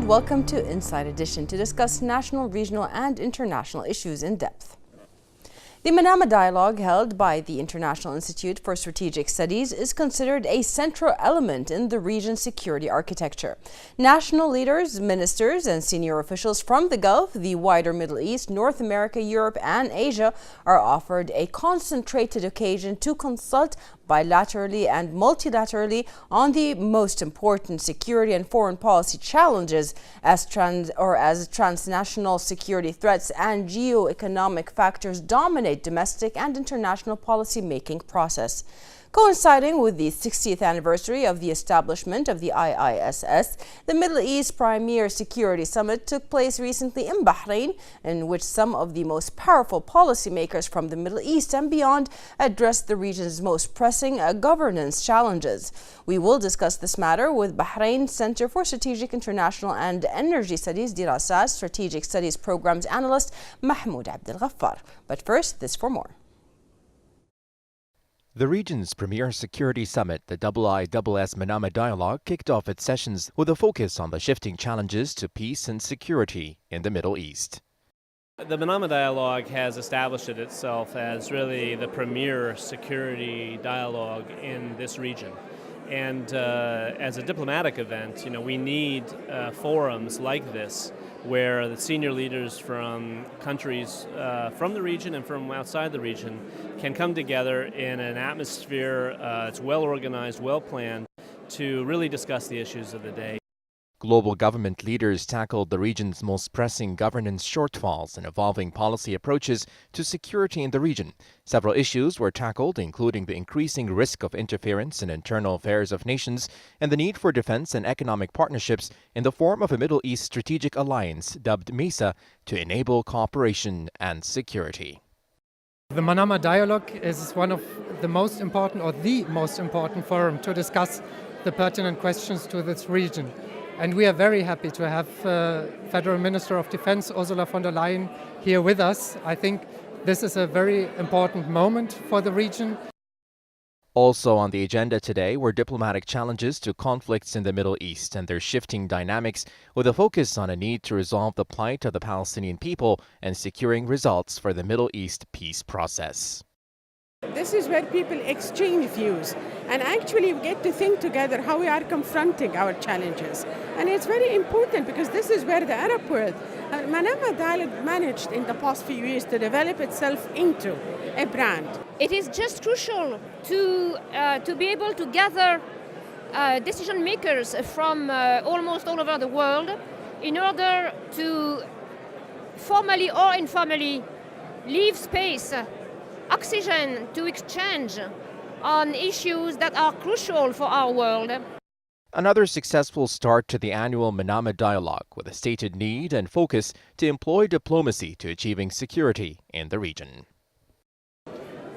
welcome to Inside Edition to discuss national, regional and international issues in depth. The Manama Dialogue held by the International Institute for Strategic Studies is considered a central element in the region's security architecture. National leaders, ministers and senior officials from the Gulf, the wider Middle East, North America, Europe and Asia are offered a concentrated occasion to consult bilaterally and multilaterally on the most important security and foreign policy challenges as transnational security threats and geo-economic factors dominate domestic and international policy-making process. Coinciding with the 60th anniversary of the establishment of the IISS, the Middle East Premier Security Summit took place recently in Bahrain, in which some of the most powerful policymakers from the Middle East and beyond addressed the region's most pressing governance challenges. We will discuss this matter with Bahrain Center for Strategic International and Energy Studies, Dirasat Strategic Studies Programs Analyst Mahmoud Abdel Ghaffar. But first, this for more. The region's premier security summit, the IISS Manama Dialogue, kicked off its sessions with a focus on the shifting challenges to peace and security in the Middle East. The Manama Dialogue has established itself as really the premier security dialogue in this region. And as a diplomatic event, we need forums like this where the senior leaders from countries from the region and from outside the region can come together in an atmosphere that's well organized, well planned, to really discuss the issues of the day. Global government leaders tackled the region's most pressing governance shortfalls and evolving policy approaches to security in the region. Several issues were tackled, including the increasing risk of interference in internal affairs of nations and the need for defense and economic partnerships in the form of a Middle East strategic alliance dubbed MESA to enable cooperation and security. The Manama Dialogue is one of the most important, or the most important forum to discuss the pertinent questions to this region. And we are very happy to have Federal Minister of Defense Ursula von der Leyen here with us. I think this is a very important moment for the region. Also on the agenda today were diplomatic challenges to conflicts in the Middle East and their shifting dynamics, with a focus on a need to resolve the plight of the Palestinian people and securing results for the Middle East peace process. This is where people exchange views and actually get to think together how we are confronting our challenges. And it's very important because this is where the Arab world, Manama Dialogue, managed in the past few years to develop itself into a brand. It is just crucial to be able to gather decision makers from almost all over the world in order to formally or informally leave space, oxygen to exchange on issues that are crucial for our world. Another successful start to the annual Manama Dialogue, with a stated need and focus to employ diplomacy to achieving security in the region.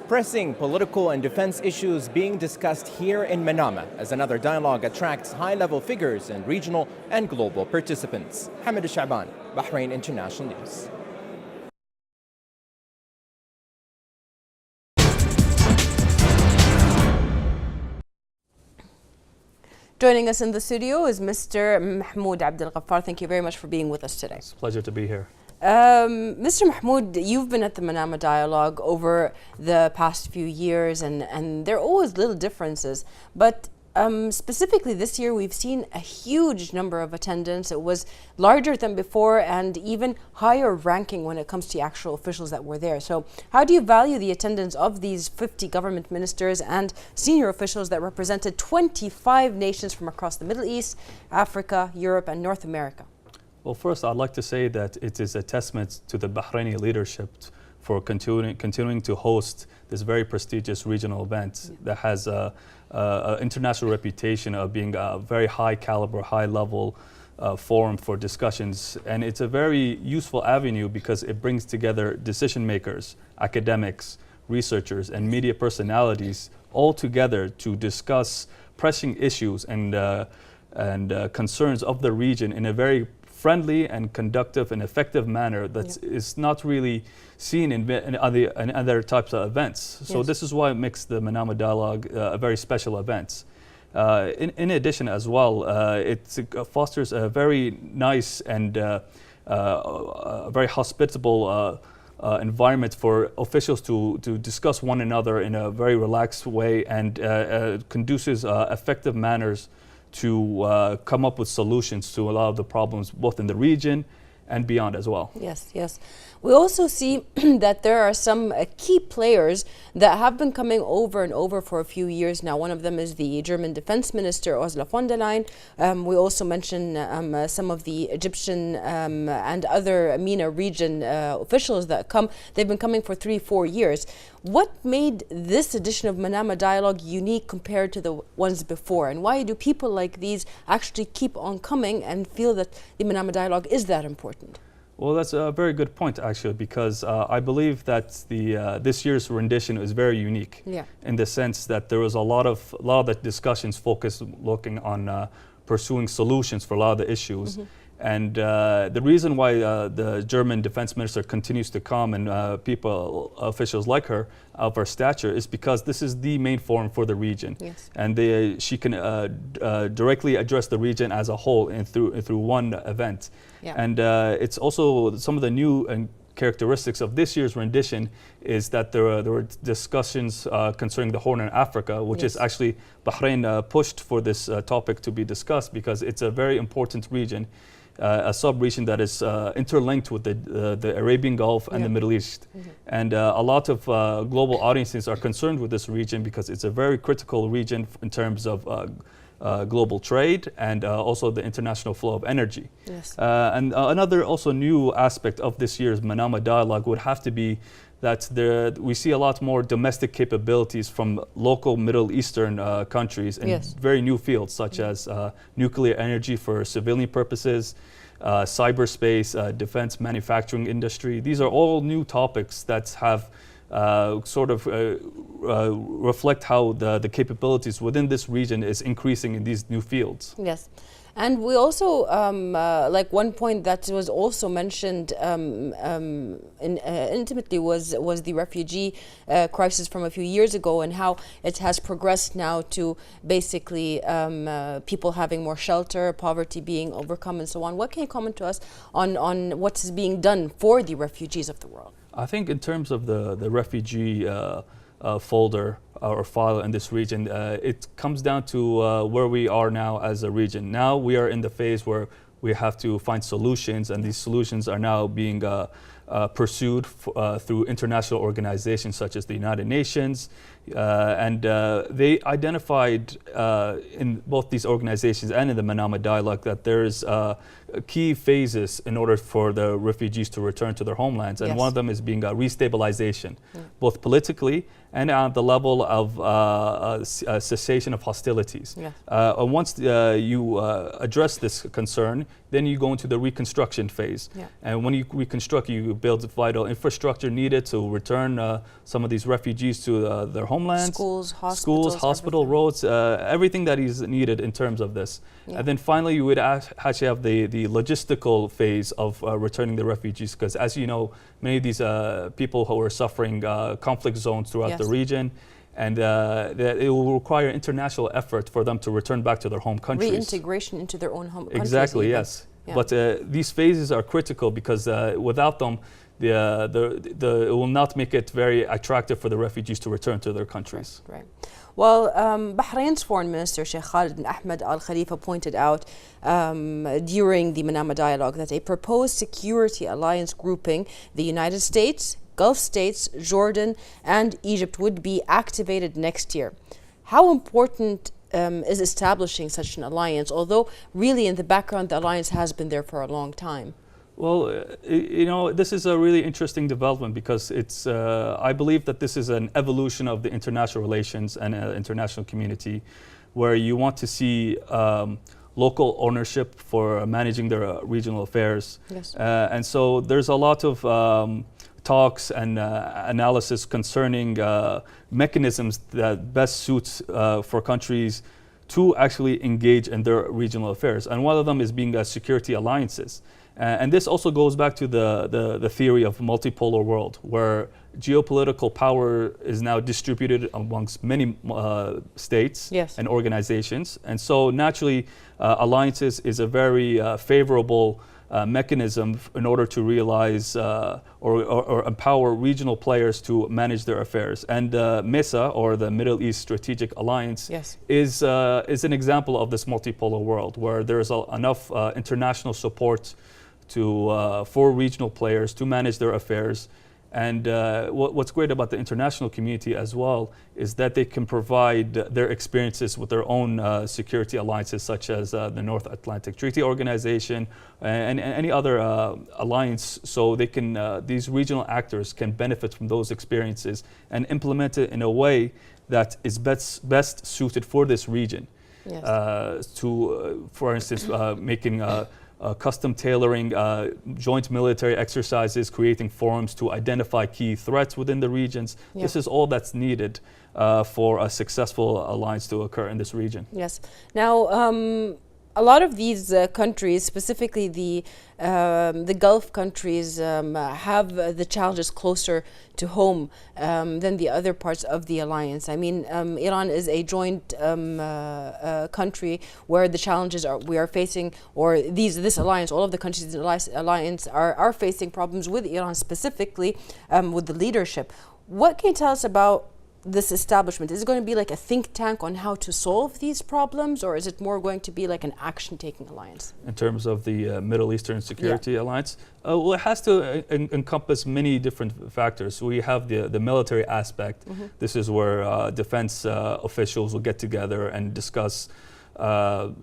Pressing political and defense issues being discussed here in Manama as another dialogue attracts high-level figures and regional and global participants. Hamid Shaban, Bahrain International News. Joining us in the studio is Mr. Mahmoud Abdel Ghaffar. Thank you very much for being with us today. It's a pleasure to be here. Mr. Mahmoud, you've been at the Manama Dialogue over the past few years, and there are always little differences. But specifically this year, we've seen a huge number of attendance. It was larger than before and even higher ranking when it comes to actual officials that were there. So how do you value the attendance of these 50 government ministers and senior officials that represented 25 nations from across the Middle East, Africa, Europe, and North America? Well, first, I'd like to say that it is a testament to the Bahraini leadership for continuing to host this very prestigious regional event that has an international reputation of being a very high caliber, high level forum for discussions. And it's a very useful avenue because it brings together decision makers, academics, researchers, and media personalities all together to discuss pressing issues and concerns of the region in a very friendly and conductive and effective manner that is not really seen in other types of events. So this is why it makes the Manama Dialogue a very special event. In addition as well, it fosters a very nice and very hospitable environment for officials to discuss one another in a very relaxed way, and conduces effective manners to come up with solutions to a lot of the problems both in the region and beyond as well. Yes, yes. We also see that there are some key players that have been coming over and over for a few years now. One of them is the German Defense Minister, Ursula von der Leyen. We also mention some of the Egyptian and other MENA region officials that come. They've been coming for 3-4 years. What made this edition of Manama Dialogue unique compared to the ones before? And why do people like these actually keep on coming and feel that the Manama Dialogue is that important? Well, that's a very good point, actually, because I believe that this year's rendition is very unique, in the sense that there was a lot of the discussions focused looking on pursuing solutions for a lot of the issues. And the reason why the German defense minister continues to come and officials like her of her stature is because this is the main forum for the region. And she can directly address the region as a whole and through one event. And it's also some of the new characteristics of this year's rendition is that there were discussions concerning the Horn of Africa, which is actually Bahrain pushed for this topic to be discussed because it's a very important region. A sub-region that is interlinked with the Arabian Gulf and the Middle East. And a lot of global audiences are concerned with this region because it's a very critical region in terms of global trade and also the international flow of energy. And another also new aspect of this year's Manama Dialogue would have to be that we see a lot more domestic capabilities from local Middle Eastern countries in very new fields, such as nuclear energy for civilian purposes, cyberspace, defense manufacturing industry. These are all new topics that have reflect how the capabilities within this region is increasing in these new fields. Yes. And we also, like one point that was also mentioned intimately was the refugee crisis from a few years ago, and how it has progressed now to basically people having more shelter, poverty being overcome and so on. What can you comment to us on what is being done for the refugees of the world? I think in terms of the refugee folder or file in this region, it comes down to where we are now as a region. Now we are in the phase where we have to find solutions, and these solutions are now being pursued through international organizations such as the United Nations. And they identified in both these organizations and in the Manama Dialogue that there is key phases in order for the refugees to return to their homelands. And one of them is being restabilization, both politically and at the level of cessation of hostilities. Once you address this concern, then you go into the reconstruction phase. And when you reconstruct, you build vital infrastructure needed to return some of these refugees to their homelands. Schools, hospital, roads, everything that is needed in terms of this. And then finally, you would actually have the logistical phase of returning the refugees, because as you know, many of these people who are suffering conflict zones throughout the region, and that it will require international effort for them to return back to their home countries. Reintegration into their own home countries. Exactly, yes. But these phases are critical because without them, it will not make it very attractive for the refugees to return to their countries. Right. Well, Bahrain's Foreign Minister Sheikh Khalid bin Ahmed Al Khalifa pointed out during the Manama Dialogue that a proposed security alliance grouping, the United States, Gulf states, Jordan and Egypt, would be activated next year. How important is establishing such an alliance, although really in the background the alliance has been there for a long time? Well, you know, this is a really interesting development because it's, I believe that this is an evolution of the international relations and international community where you want to see local ownership for managing their regional affairs. And so there's a lot of talks and analysis concerning mechanisms that best suits for countries to actually engage in their regional affairs. And one of them is being security alliances. And this also goes back to the theory of multipolar world, where geopolitical power is now distributed amongst many states Yes. and organizations. And so naturally, alliances is a very favorable mechanism in order to realize or empower regional players to manage their affairs. And MESA, or the Middle East Strategic Alliance, Yes. is an example of this multipolar world, where there is enough international support for regional players to manage their affairs. And what's great about the international community as well is that they can provide their experiences with their own security alliances, such as the North Atlantic Treaty Organization and any other alliance. So they can, these regional actors can benefit from those experiences and implement it in a way that is best suited for this region. Yes. For instance, making custom tailoring, joint military exercises, creating forums to identify key threats within the regions. Yeah. This is all that's needed for a successful alliance to occur in this region. Yes. Now, a lot of these countries, specifically the Gulf countries, have the challenges closer to home than the other parts of the alliance. I mean, Iran is a joint country where the challenges we are facing, or this alliance, all of the countries in the alliance are facing problems with Iran specifically, with the leadership. What can you tell us about this establishment? Is it going to be like a think tank on how to solve these problems, or is it more going to be like an action-taking alliance? In terms of the Middle Eastern Security Alliance, well, it has to encompass many different factors. We have the military aspect. Mm-hmm. This is where defense officials will get together and discuss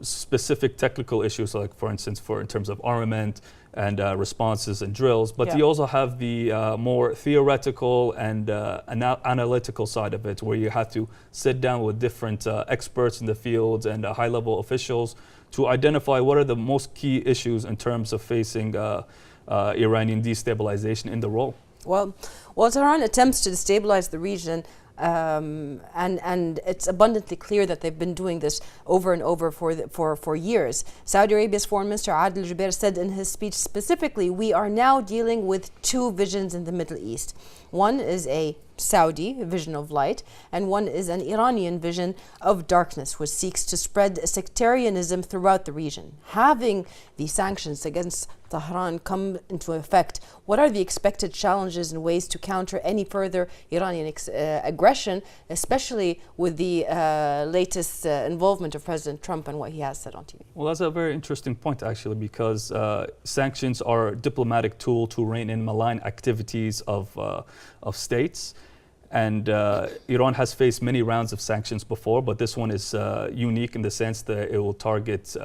specific technical issues, like for instance, in terms of armament and responses and drills. But you also have the more theoretical and analytical side of it, where you have to sit down with different experts in the field and high-level officials to identify what are the most key issues in terms of facing Iranian destabilization in the role. Well, Tehran attempts to destabilize the region. And it's abundantly clear that they've been doing this over and over for years. Saudi Arabia's Foreign Minister Adel Jubeir said in his speech specifically, we are now dealing with two visions in the Middle East. One is a Saudi vision of light, and one is an Iranian vision of darkness, which seeks to spread sectarianism throughout the region. Having the sanctions against Tehran come into effect, what are the expected challenges and ways to counter any further Iranian aggression, especially with the latest involvement of President Trump and what he has said on TV? Well, that's a very interesting point, actually, because sanctions are a diplomatic tool to rein in malign activities of states. And Iran has faced many rounds of sanctions before, but this one is unique in the sense that it will target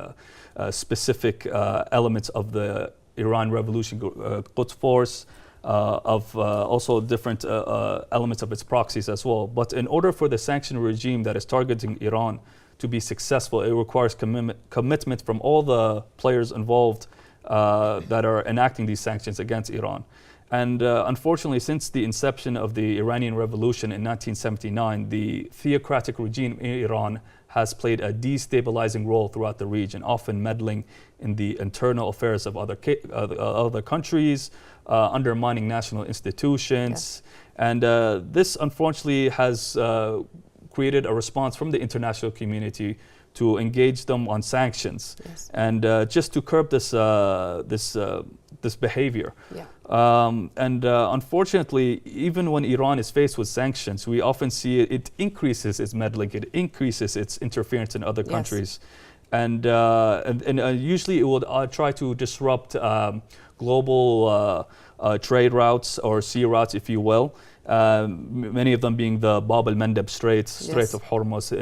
specific elements of the Iran Revolution Quds Force, of also different elements of its proxies as well. But in order for the sanction regime that is targeting Iran to be successful, it requires commitment from all the players involved that are enacting these sanctions against Iran. And unfortunately, since the inception of the Iranian Revolution in 1979, the theocratic regime in Iran has played a destabilizing role throughout the region, often meddling in the internal affairs of other countries, undermining national institutions. Yes. And this, unfortunately, has created a response from the international community to engage them on sanctions, yes, and just to curb this behavior. Yeah. Unfortunately, even when Iran is faced with sanctions, we often see it increases its meddling, it increases its interference in other countries. Yes. And usually it will try to disrupt global trade routes or sea routes, if you will. Many of them being the Bab al-Mandeb Strait of Hormuz.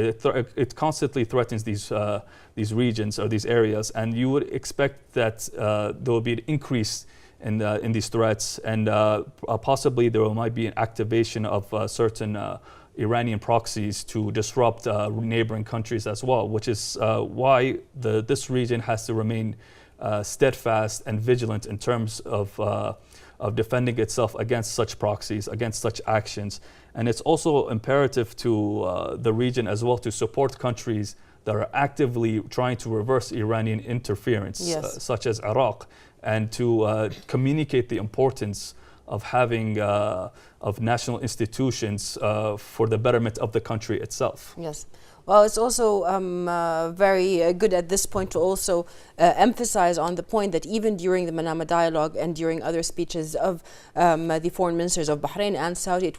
It constantly threatens these regions or these areas, and you would expect that there will be an increase in these threats, and possibly there might be an activation of certain Iranian proxies to disrupt neighboring countries as well, which is why this region has to remain steadfast and vigilant in terms of defending itself against such proxies, against such actions. And it's also imperative to the region as well to support countries that are actively trying to reverse Iranian interference, such as Iraq. and to communicate the importance of having of national institutions for the betterment of the country itself. Yes. Well, it's also very good at this point to also emphasize on the point that even during the Manama dialogue and during other speeches of the foreign ministers of Bahrain and Saudi,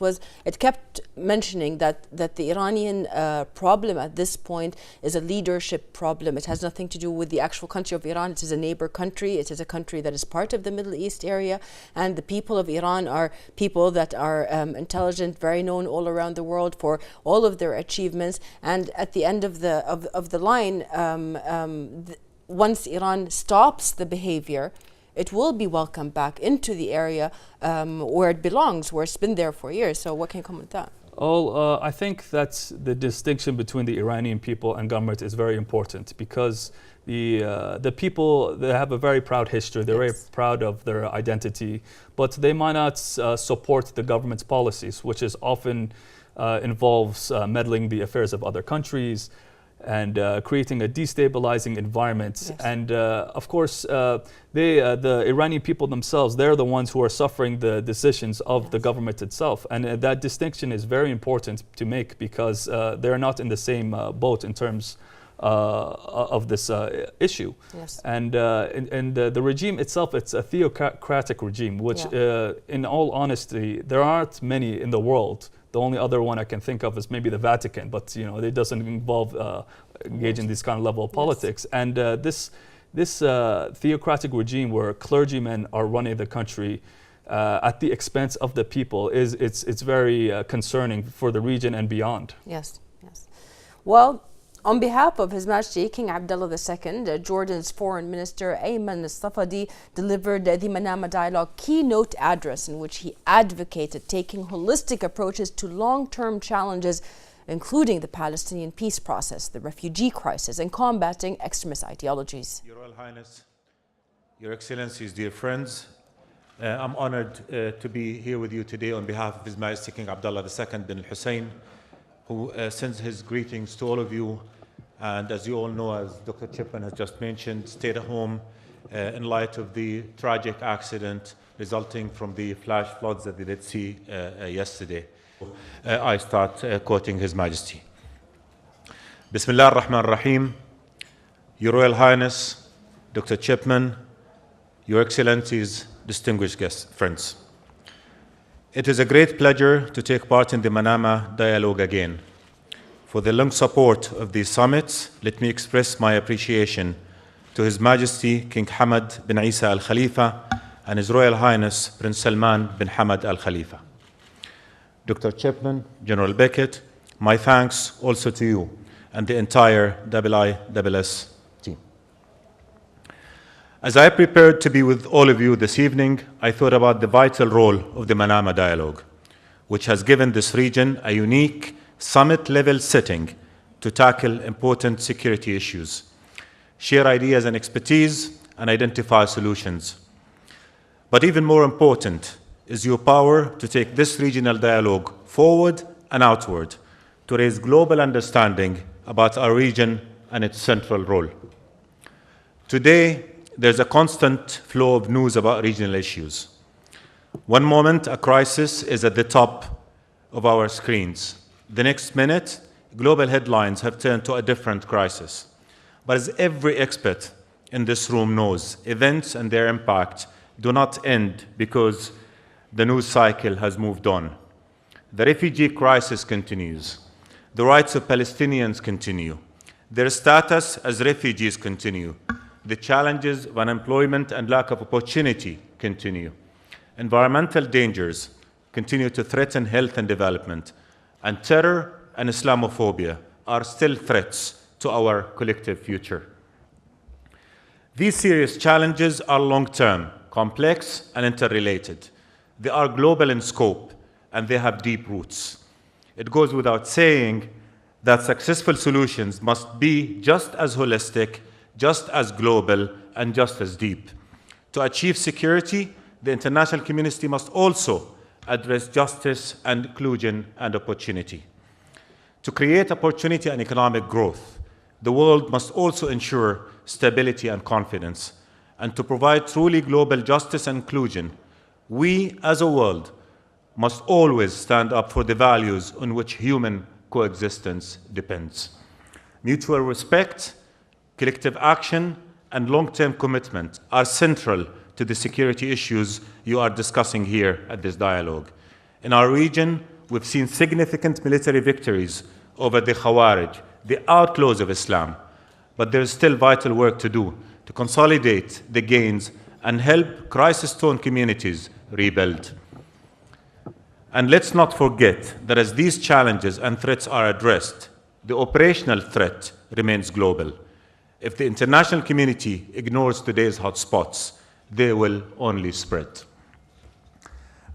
it kept mentioning that the Iranian problem at this point is a leadership problem. It has nothing to do with the actual country of Iran. It is a neighbor country. It is a country that is part of the Middle East area, and the people of Iran are people that are intelligent, very known all around the world for all of their achievements. And at the end of the line, once Iran stops the behavior, it will be welcomed back into the area where it belongs, where it's been there for years. So what can you comment on that? Well, I think that the distinction between the Iranian people and government is very important, because the people, they have a very proud history. They're very proud of their identity, but they might not support the government's policies, which is often involves meddling the affairs of other countries and creating a destabilizing environment. Yes. And of course, the Iranian people themselves, they're the ones who are suffering the decisions of the government itself. And that distinction is very important to make, because they're not in the same boat in terms of this issue. Yes. And the regime itself, it's a theocratic regime, which in all honesty, there aren't many in the world. The only other one I can think of is maybe the Vatican, but it doesn't involve engage in this kind of level of politics. And this theocratic regime where clergymen are running the country at the expense of the people it's very concerning for the region and beyond. Yes, yes. Well, on behalf of His Majesty King Abdullah II, Jordan's Foreign Minister Ayman Safadi delivered the Manama Dialogue keynote address, in which he advocated taking holistic approaches to long-term challenges, including the Palestinian peace process, the refugee crisis, and combating extremist ideologies. Your Royal Highness, Your Excellencies, dear friends, I'm honored to be here with you today on behalf of His Majesty King Abdullah II bin al-Hussein, who sends his greetings to all of you. And as you all know, as Dr. Chipman has just mentioned, stayed at home in light of the tragic accident resulting from the flash floods at the Red Sea yesterday. I start quoting His Majesty. Bismillah ar-Rahman ar-Rahim. Your Royal Highness, Dr. Chipman, Your Excellencies, distinguished guests, friends. It is a great pleasure to take part in the Manama Dialogue again. For the long support of these summits, let me express my appreciation to His Majesty King Hamad bin Isa Al Khalifa and His Royal Highness Prince Salman bin Hamad Al Khalifa. Dr. Chipman, General Beckett, my thanks also to you and the entire IISS team. As I prepared to be with all of you this evening, I thought about the vital role of the Manama Dialogue, which has given this region a unique summit-level setting to tackle important security issues, share ideas and expertise, and identify solutions. But even more important is your power to take this regional dialogue forward and outward to raise global understanding about our region and its central role. Today, there's a constant flow of news about regional issues. One moment, a crisis is at the top of our screens. The next minute, global headlines have turned to a different crisis. But as every expert in this room knows, events and their impact do not end because the news cycle has moved on. The refugee crisis continues. The rights of Palestinians continue. Their status as refugees continue. The challenges of unemployment and lack of opportunity continue. Environmental dangers continue to threaten health and development. And terror and Islamophobia are still threats to our collective future. These serious challenges are long-term, complex, and interrelated. They are global in scope, and they have deep roots. It goes without saying that successful solutions must be just as holistic, just as global, and just as deep. To achieve security, the international community must also address justice and inclusion and opportunity. To create opportunity and economic growth, the world must also ensure stability and confidence. and to provide truly global justice and inclusion, we as a world must always stand up for the values on which human coexistence depends. Mutual respect, collective action, and long-term commitment are central to the security issues you are discussing here at this dialogue. In our region, we've seen significant military victories over the Khawarij, the outlaws of Islam, but there is still vital work to do to consolidate the gains and help crisis-torn communities rebuild. And let's not forget that as these challenges and threats are addressed, the operational threat remains global. If the international community ignores today's hotspots, they will only spread.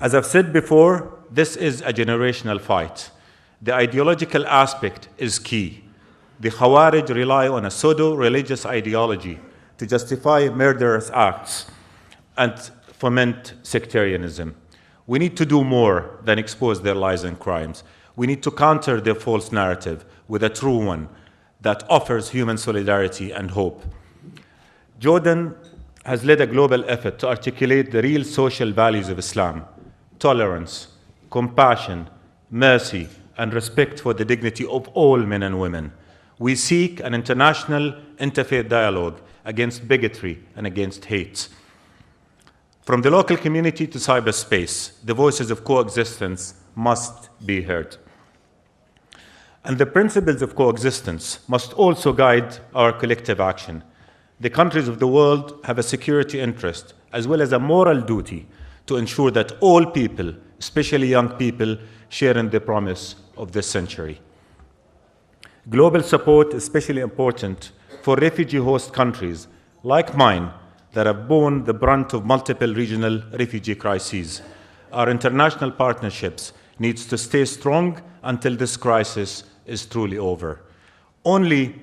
As I've said before, this is a generational fight. The ideological aspect is key. The Khawarij rely on a pseudo-religious ideology to justify murderous acts and foment sectarianism. We need to do more than expose their lies and crimes. We need to counter their false narrative with a true one that offers human solidarity and hope. Jordan has led a global effort to articulate the real social values of Islam: tolerance, compassion, mercy, and respect for the dignity of all men and women. We seek an international interfaith dialogue against bigotry and against hate. From the local community to cyberspace, the voices of coexistence must be heard. And the principles of coexistence must also guide our collective action. The countries of the world have a security interest as well as a moral duty to ensure that all people, especially young people, share in the promise of this century. Global support is especially important for refugee host countries like mine that have borne the brunt of multiple regional refugee crises. Our international partnerships needs to stay strong until this crisis is truly over. Only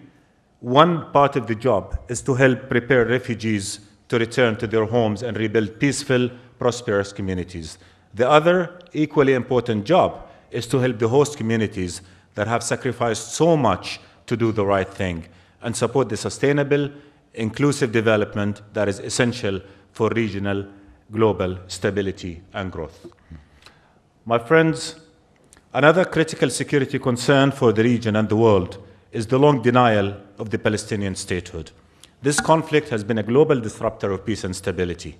one part of the job is to help prepare refugees to return to their homes and rebuild peaceful, prosperous communities. The other, equally important job is to help the host communities that have sacrificed so much to do the right thing and support the sustainable, inclusive development that is essential for regional, global stability and growth. My friends, another critical security concern for the region and the world is the long denial of the Palestinian statehood. This conflict has been a global disruptor of peace and stability.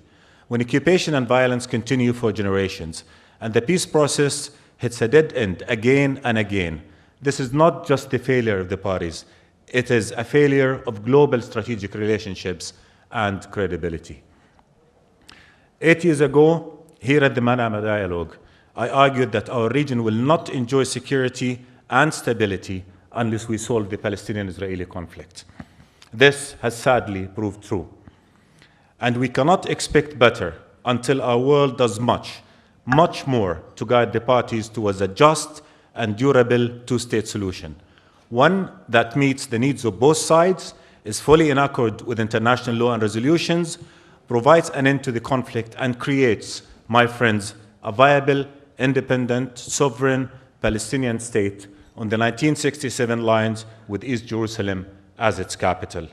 When occupation and violence continue for generations, and the peace process hits a dead end again and again, this is not just the failure of the parties, it is a failure of global strategic relationships and credibility. 8 years ago, here at the Manama Dialogue, I argued that our region will not enjoy security and stability unless we solve the Palestinian-Israeli conflict. This has sadly proved true. And we cannot expect better until our world does much, much more to guide the parties towards a just and durable two-state solution. One that meets the needs of both sides, is fully in accord with international law and resolutions, provides an end to the conflict, and creates, my friends, a viable, independent, sovereign Palestinian state on the 1967 lines with East Jerusalem as its capital.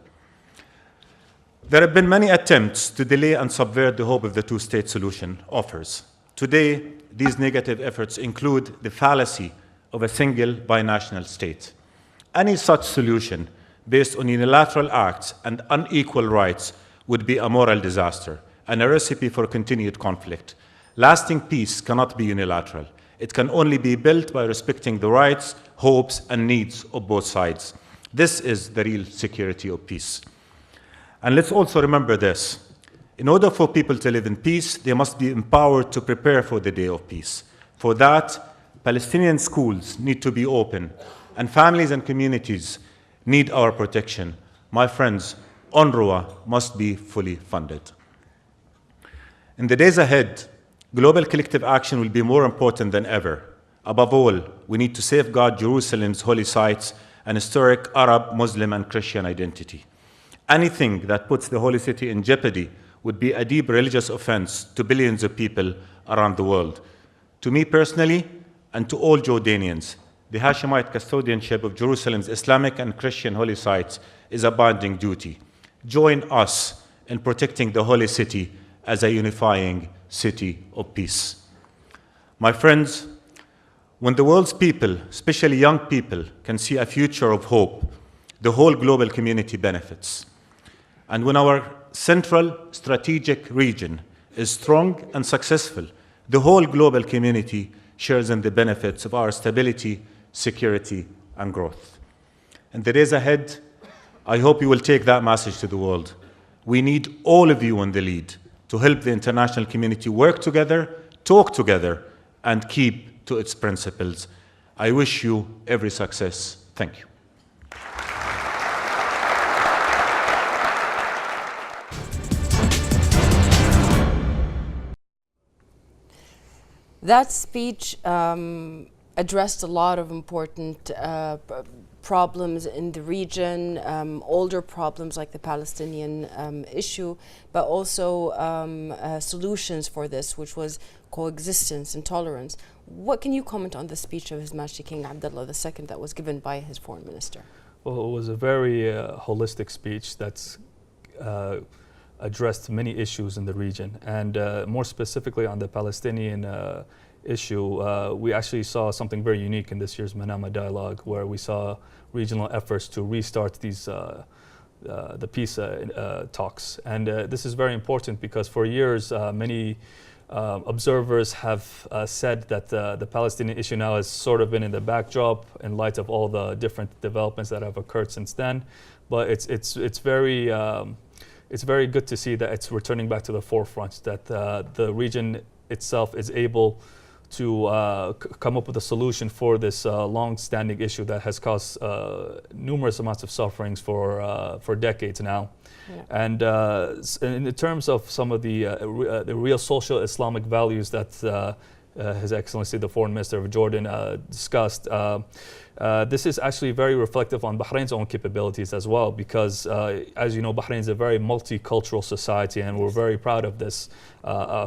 There have been many attempts to delay and subvert the hope of the two-state solution offers. Today, these negative efforts include the fallacy of a single binational state. Any such solution based on unilateral acts and unequal rights would be a moral disaster and a recipe for continued conflict. Lasting peace cannot be unilateral. It can only be built by respecting the rights, hopes, and needs of both sides. This is the real security of peace. And let's also remember this. In order for people to live in peace, they must be empowered to prepare for the day of peace. For that, Palestinian schools need to be open, and families and communities need our protection. My friends, UNRWA must be fully funded. In the days ahead, global collective action will be more important than ever. Above all, we need to safeguard Jerusalem's holy sites and historic Arab, Muslim, and Christian identity. Anything that puts the holy city in jeopardy would be a deep religious offense to billions of people around the world. To me personally, and to all Jordanians, the Hashemite custodianship of Jerusalem's Islamic and Christian holy sites is a binding duty. Join us in protecting the holy city as a unifying city of peace. My friends, when the world's people, especially young people, can see a future of hope, the whole global community benefits. And when our central strategic region is strong and successful, the whole global community shares in the benefits of our stability, security, and growth. In the days ahead, I hope you will take that message to the world. We need all of you in the lead to help the international community work together, talk together, and keep to its principles. I wish you every success. Thank you. That speech addressed a lot of important problems in the region, older problems like the Palestinian issue, but also solutions for this, which was coexistence and tolerance. What can you comment on the speech of His Majesty King Abdullah II that was given by his foreign minister? Well, it was a very holistic speech that's addressed many issues in the region, and more specifically on the Palestinian issue, we actually saw something very unique in this year's Manama Dialogue, where we saw regional efforts to restart these the peace talks. And this is very important because for years many observers have said that the Palestinian issue now has sort of been in the backdrop in light of all the different developments that have occurred since then. But it's very good to see that it's returning back to the forefront, that the region itself is able to come up with a solution for this long-standing issue that has caused numerous amounts of sufferings for decades now. Yeah. And in terms of some of the real social Islamic values that His Excellency the Foreign Minister of Jordan discussed, this is actually very reflective on Bahrain's own capabilities as well, because as you know, Bahrain is a very multicultural society, and we're very proud of this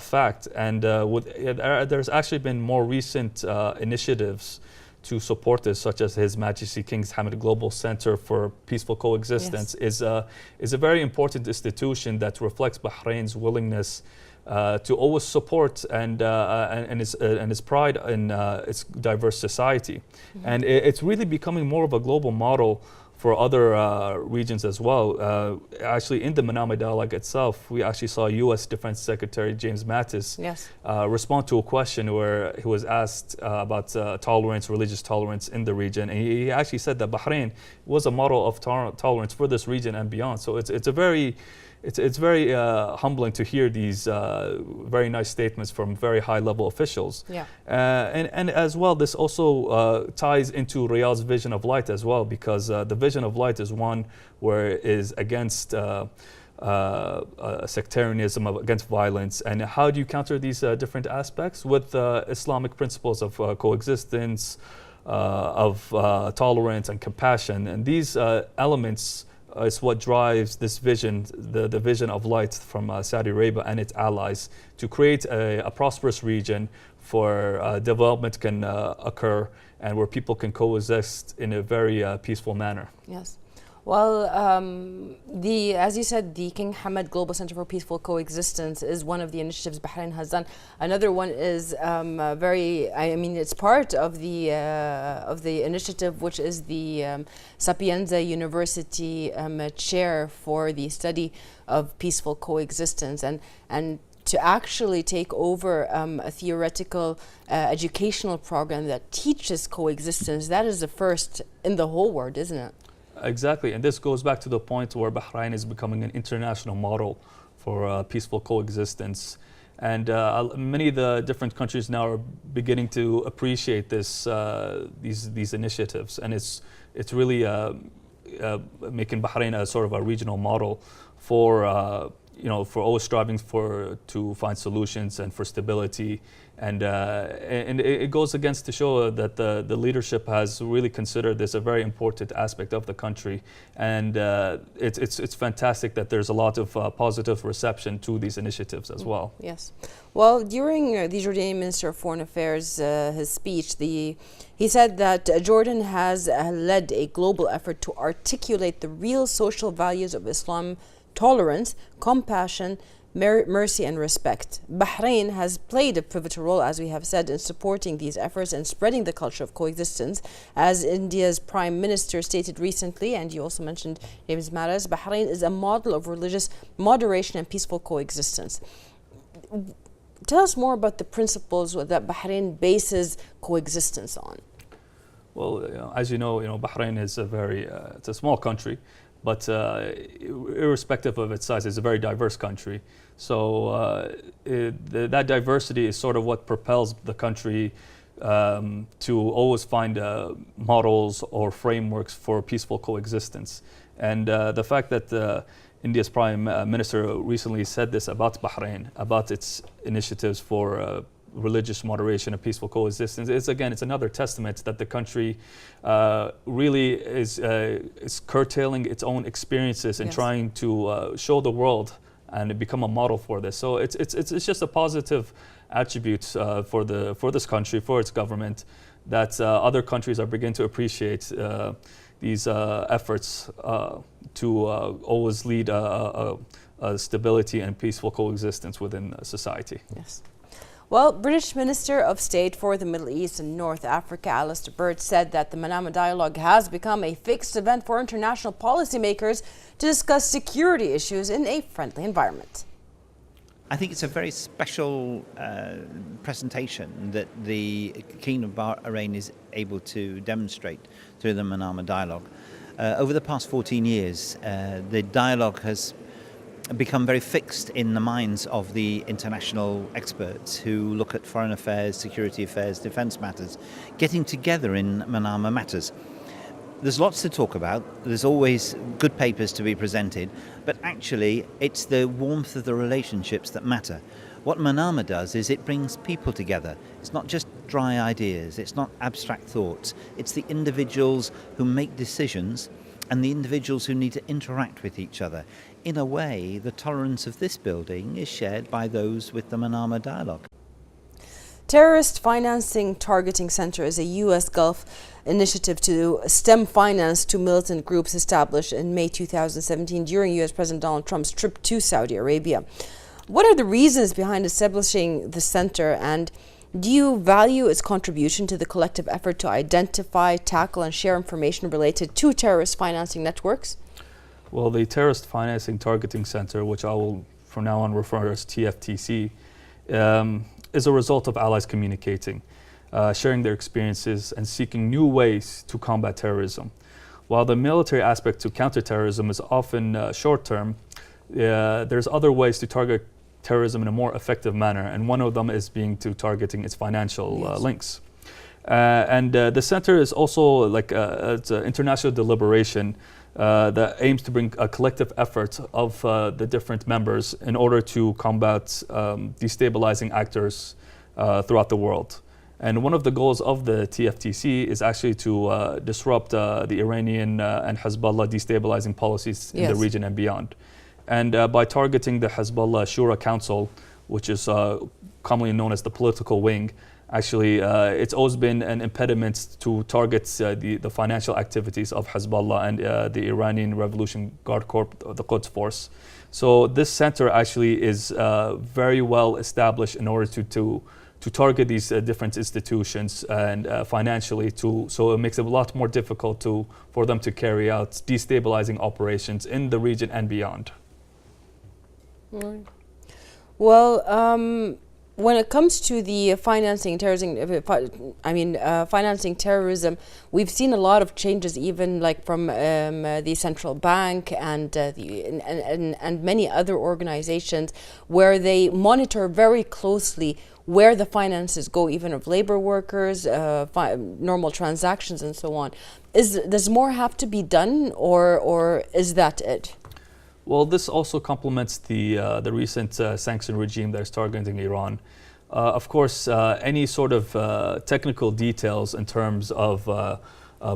fact. And there's actually been more recent initiatives to support this, such as His Majesty King Hamad Global Center for Peaceful Coexistence. Yes. is a very important institution that reflects Bahrain's willingness to always support and its pride in its diverse society. Mm-hmm. And it's really becoming more of a global model for other regions as well. Actually, in the Manama Dialogue itself, we actually saw U.S. Defense Secretary James Mattis respond to a question where he was asked about tolerance, religious tolerance in the region. And he actually said that Bahrain was a model of tolerance for this region and beyond. So it's very humbling to hear these very nice statements from very high-level officials. Yeah. And as well, this also ties into Riyadh's vision of light as well, because the vision of light is one where it is against sectarianism, against violence. And how do you counter these different aspects? With Islamic principles of coexistence, of tolerance and compassion. And these elements is what drives this vision, the vision of light from Saudi Arabia and its allies, to create a prosperous region where development can occur and where people can coexist in a very peaceful manner. Yes. Well, as you said, the King Hamad Global Center for Peaceful Coexistence is one of the initiatives Bahrain has done. Another one is it's part of the initiative, which is the Sapienza University chair for the study of peaceful coexistence, and to actually take over a theoretical educational program that teaches coexistence. That is the first in the whole world, isn't it? Exactly, and this goes back to the point where Bahrain is becoming an international model for peaceful coexistence. And many of the different countries now are beginning to appreciate this, these initiatives, and it's really making Bahrain a sort of a regional model for for always striving to find solutions and for stability. And it goes against to show that the leadership has really considered this a very important aspect of the country, and it's fantastic that there's a lot of positive reception to these initiatives as well. Yes. Well, during the Jordanian Minister of Foreign Affairs, his speech, he said that Jordan has led a global effort to articulate the real social values of Islam tolerance, compassion, mercy and respect. Bahrain has played a pivotal role, as we have said, in supporting these efforts and spreading the culture of coexistence. As India's Prime Minister stated recently, and you also mentioned James Maras, Bahrain is a model of religious moderation and peaceful coexistence. Tell us more about the principles that Bahrain bases coexistence on. Well, as you know, Bahrain is it's a small country, but irrespective of its size, it's a very diverse country. So that diversity is sort of what propels the country to always find models or frameworks for peaceful coexistence. And the fact that India's Prime Minister recently said this about Bahrain, about its initiatives for religious moderation and peaceful coexistence, it's another testament that the country really is curtailing its own experiences and trying to show the world and become a model for this. So it's just a positive attribute for this country, for its government, that other countries are beginning to appreciate these efforts to always lead a stability and peaceful coexistence within society. Yes. Well, British Minister of State for the Middle East and North Africa, Alistair Burt, said that the Manama Dialogue has become a fixed event for international policymakers to discuss security issues in a friendly environment. I think it's a very special presentation that the Kingdom of Bahrain is able to demonstrate through the Manama Dialogue. Over the past 14 years, the dialogue has become very fixed in the minds of the international experts who look at foreign affairs, security affairs, defence matters, getting together in Manama matters. There's lots to talk about, there's always good papers to be presented, but actually it's the warmth of the relationships that matter. What Manama does is it brings people together. It's not just dry ideas, it's not abstract thoughts, it's the individuals who make decisions and the individuals who need to interact with each other. In a way, the tolerance of this building is shared by those with the Manama Dialogue. Terrorist Financing Targeting Center is a U.S. Gulf initiative to stem finance to militant groups established in May 2017 during U.S. President Donald Trump's trip to Saudi Arabia. What are the reasons behind establishing the center, and do you value its contribution to the collective effort to identify, tackle, and share information related to terrorist financing networks? Well, the Terrorist Financing Targeting Center, which I will from now on refer to as TFTC, is a result of allies communicating, sharing their experiences, and seeking new ways to combat terrorism. While the military aspect to counterterrorism is often short-term, there's other ways to target terrorism in a more effective manner, and one of them is targeting its financial links. And the center is also it's an international deliberation that aims to bring a collective effort of the different members in order to combat destabilizing actors throughout the world. And one of the goals of the TFTC is actually to disrupt the Iranian and Hezbollah destabilizing policies in the region and beyond. And by targeting the Hezbollah Shura Council, which is commonly known as the political wing, actually it's always been an impediment to target the financial activities of Hezbollah and the Iranian Revolution Guard Corps, the Quds Force. So this center actually is very well established in order to target these different institutions and financially, so it makes it a lot more difficult for them to carry out destabilizing operations in the region and beyond. Right. Well, when it comes to the financing terrorism, we've seen a lot of changes, even like from the central bank and and many other organizations, where they monitor very closely where the finances go, even of labor workers, normal transactions, and so on. Does more have to be done, or is that it? Well, this also complements the recent sanction regime that is targeting Iran. Of course, any sort of technical details in terms of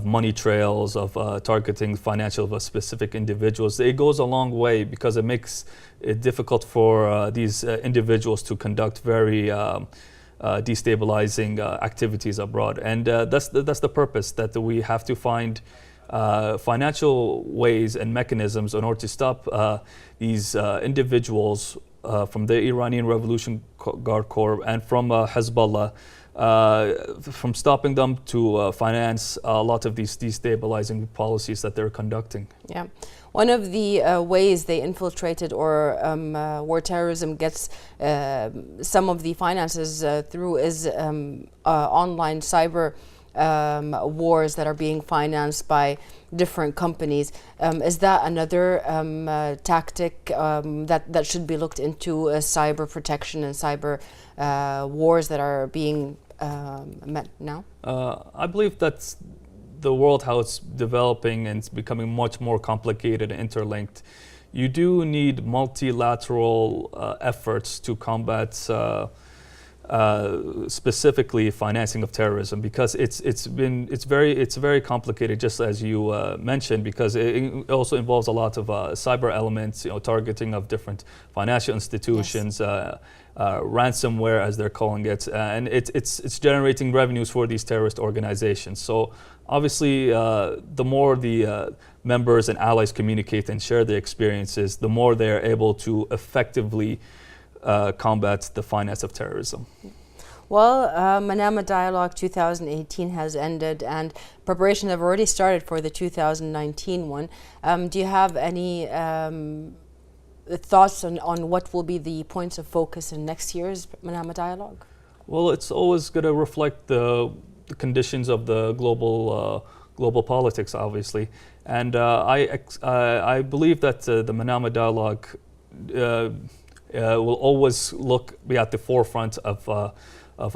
money trails, of targeting financial of specific individuals, it goes a long way because it makes it difficult for these individuals to conduct very destabilizing activities abroad. And that's the purpose, that we have to find financial ways and mechanisms in order to stop these individuals from the Iranian Revolution Guard Corps and from Hezbollah, from stopping them to finance a lot of these destabilizing policies that they're conducting. Yeah. One of the ways they infiltrated or where terrorism gets some of the finances through is online cyber wars that are being financed by different companies. Is that another tactic that should be looked into, cyber protection and cyber wars that are being met now? I believe that's the world, how it's developing and it's becoming much more complicated and interlinked. You do need multilateral efforts to combat specifically financing of terrorism, because it's very complicated, just as you mentioned, because it also involves a lot of cyber elements, targeting of different financial institutions. Yes. Ransomware, as they're calling it, and it's generating revenues for these terrorist organizations. So obviously, the more the members and allies communicate and share their experiences, the more they're able to effectively combat the finance of terrorism. Well, Manama Dialogue 2018 has ended and preparations have already started for the 2019 one. Do you have any thoughts on what will be the points of focus in next year's Manama Dialogue? Well, it's always going to reflect the conditions of the global politics, obviously. And I believe that the Manama Dialogue will always be at the forefront of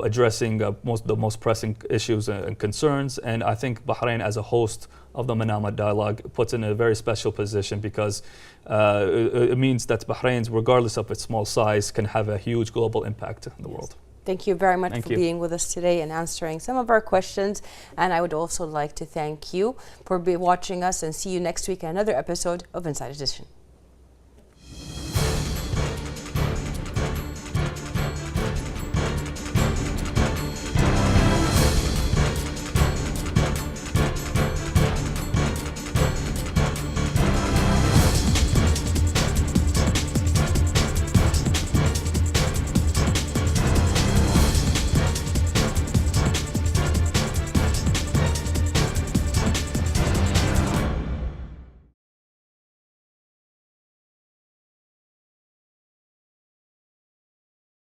addressing the most pressing issues and concerns. And I think Bahrain, as a host of the Manama Dialogue, puts in a very special position, because it means that Bahrain, regardless of its small size, can have a huge global impact in the world. Thank you very much for being with us today and answering some of our questions. And I would also like to thank you for watching us, and see you next week in another episode of Inside Edition.